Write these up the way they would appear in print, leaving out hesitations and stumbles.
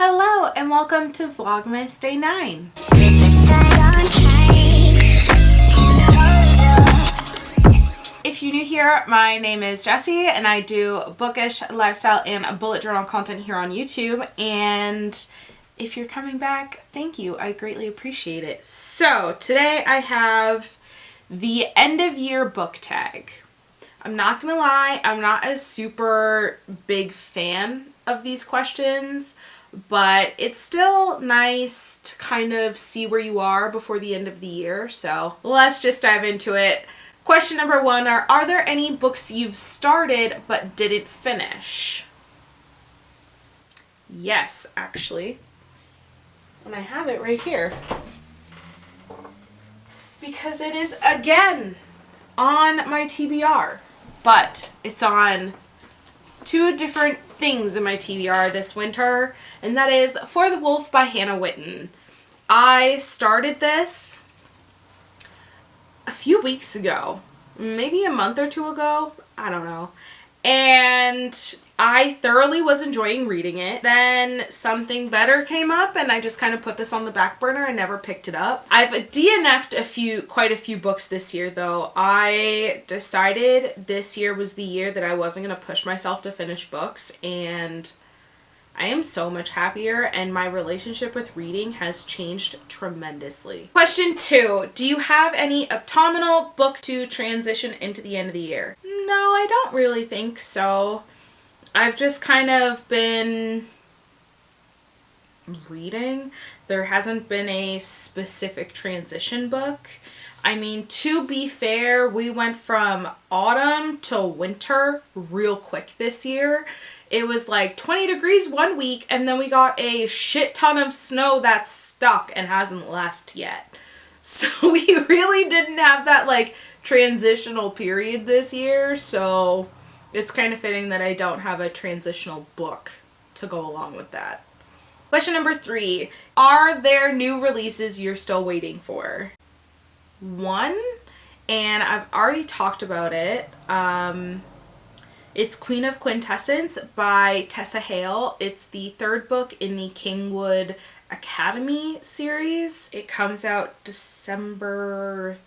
Hello and welcome to Vlogmas Day 9. If you're new here, my name is Jessie and I do bookish lifestyle and bullet journal content here on YouTube. And if you're coming back, thank you. I greatly appreciate it. So today I have the end of year book tag. I'm not gonna lie, I'm not a super big fan of these questions, but it's still nice to kind of see where you are before the end of the year. So let's just dive into it. Question number 1 are there any books you've started but didn't finish? Yes, actually. And I have it right here. Because it is again on my TBR. But it's on 2 different things in my TBR this winter, and that is For the Wolf by Hannah Whitten. I started this a few weeks ago, maybe a month or 2 ago, I don't know, and I thoroughly was enjoying reading it. Then something better came up and I just kind of put this on the back burner and never picked it up. I've DNF'd quite a few books this year though. I decided this year was the year that I wasn't going to push myself to finish books, and I am so much happier and my relationship with reading has changed tremendously. Question 2. Do you have any autumnal book to transition into the end of the year? No, I don't really think so. I've just kind of been reading. There hasn't been a specific transition book. I mean, to be fair, we went from autumn to winter real quick this year. It was like 20 degrees one week and then we got a shit ton of snow that's stuck and hasn't left yet. So we really didn't have that like transitional period this year, so it's kind of fitting that I don't have a transitional book to go along with that. Question number 3. Are there new releases you're still waiting for? 1, and I've already talked about it. It's Queen of Quintessence by Tessa Hale. It's the 3rd book in the Kingwood Academy series. It comes out December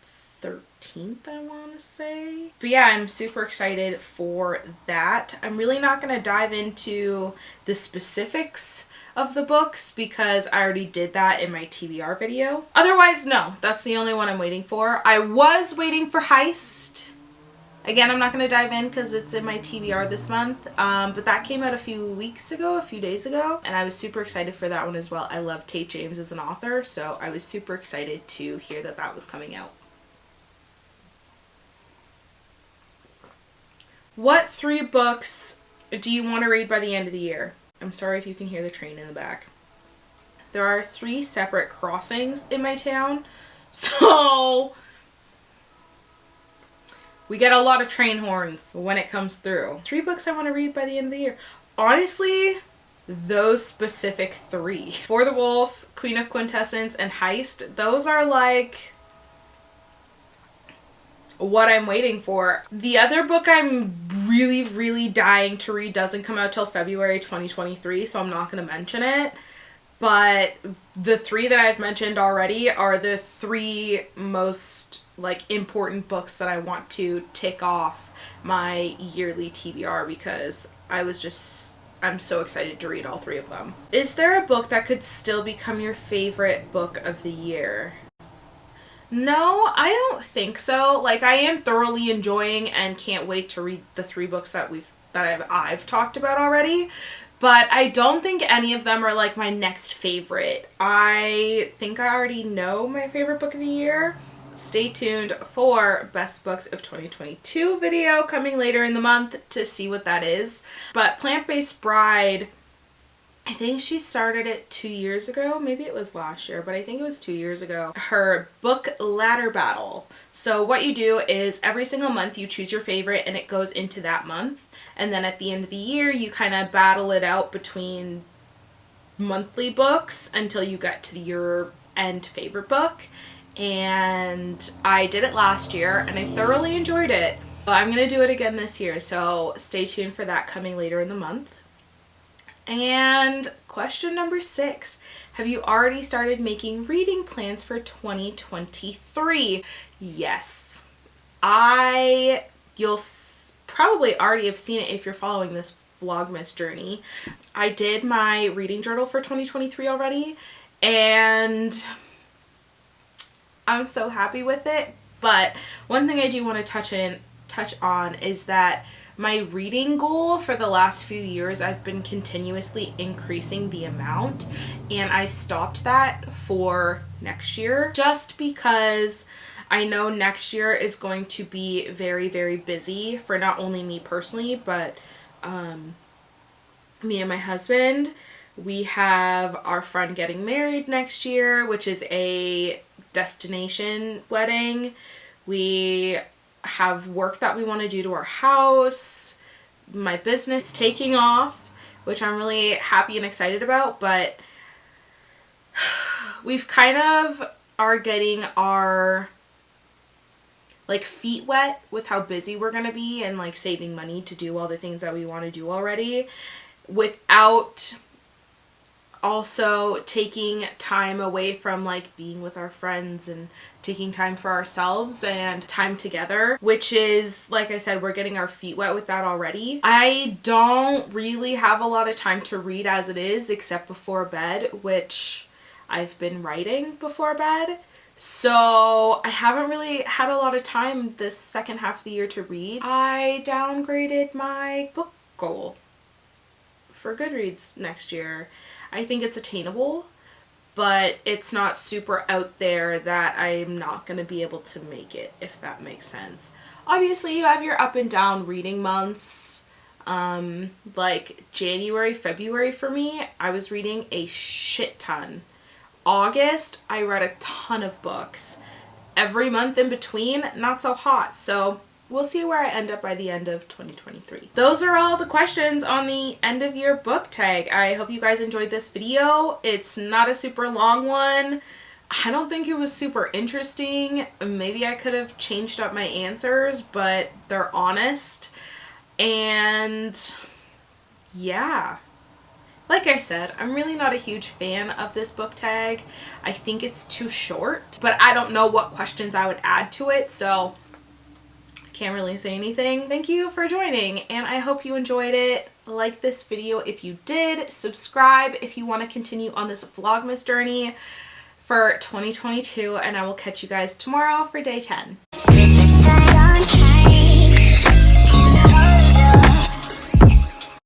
13th, I want to say. But yeah, I'm super excited for that. I'm really not going to dive into the specifics of the books because I already did that in my TBR video. Otherwise, no, that's the only one I'm waiting for. I was waiting for Heist. Again, I'm not going to dive in because it's in my TBR this month, but that came out a few days ago, and I was super excited for that one as well. I love Tate James as an author, so I was super excited to hear that that was coming out. What 3 books do you want to read by the end of the year? I'm sorry if you can hear the train in the back. There are 3 separate crossings in my town, so we get a lot of train horns when it comes through. 3 books I want to read by the end of the year. Honestly, those specific 3. For the Wolf, Queen of Quintessence, and Heist. Those are like what I'm waiting for. The other book I'm really dying to read doesn't come out till February 2023, so I'm not going to mention it. But the 3 that I've mentioned already are the 3 most like important books that I want to tick off my yearly TBR because I'm so excited to read all 3 of them. Is there a book that could still become your favorite book of the year? No, I don't think so. Like, I am thoroughly enjoying and can't wait to read the 3 books that I've talked about already. But I don't think any of them are like my next favorite. I think I already know my favorite book of the year. Stay tuned for Best Books of 2022 video coming later in the month to see what that is. But Plant-Based Bride, I think she started it 2 years ago. Maybe it was last year, but I think it was 2 years ago. Her book ladder battle. So what you do is every single month you choose your favorite and it goes into that month. And then at the end of the year you kind of battle it out between monthly books until you get to your end favorite book. And I did it last year and I thoroughly enjoyed it. I'm going to do it again this year, so stay tuned for that coming later in the month. And question number 6. Have you already started making reading plans for 2023? Yes. You'll probably already have seen it if you're following this Vlogmas journey. I did my reading journal for 2023 already, and I'm so happy with it. But one thing I do want to touch on is that my reading goal for the last few years, I've been continuously increasing the amount, and I stopped that for next year just because I know next year is going to be very, very busy for not only me personally, but me and my husband. We have our friend getting married next year, which is a destination wedding. We have work that we want to do to our house. My business is taking off, which I'm really happy and excited about, but we've kind of are getting our like feet wet with how busy we're going to be and like saving money to do all the things that we want to do already, without also taking time away from like being with our friends and taking time for ourselves and time together, which is, like I said, we're getting our feet wet with that already. I don't really have a lot of time to read as it is, except before bed, which I've been writing before bed. So I haven't really had a lot of time this second half of the year to read. I downgraded my book goal for Goodreads next year. I think it's attainable, but it's not super out there that I'm not going to be able to make it, if that makes sense. Obviously, you have your up and down reading months. Like January, February for me, I was reading a shit ton. August, I read a ton of books. Every month in between, not so hot. So we'll see where I end up by the end of 2023. Those are all the questions on the end of year book tag. I hope you guys enjoyed this video. It's not a super long one. I don't think it was super interesting. Maybe I could have changed up my answers, but they're honest. And yeah. Like I said, I'm really not a huge fan of this book tag. I think it's too short, but I don't know what questions I would add to it, so I can't really say anything. Thank you for joining, and I hope you enjoyed it. Like this video if you did. Subscribe if you want to continue on this Vlogmas journey for 2022, and I will catch you guys tomorrow for day 10.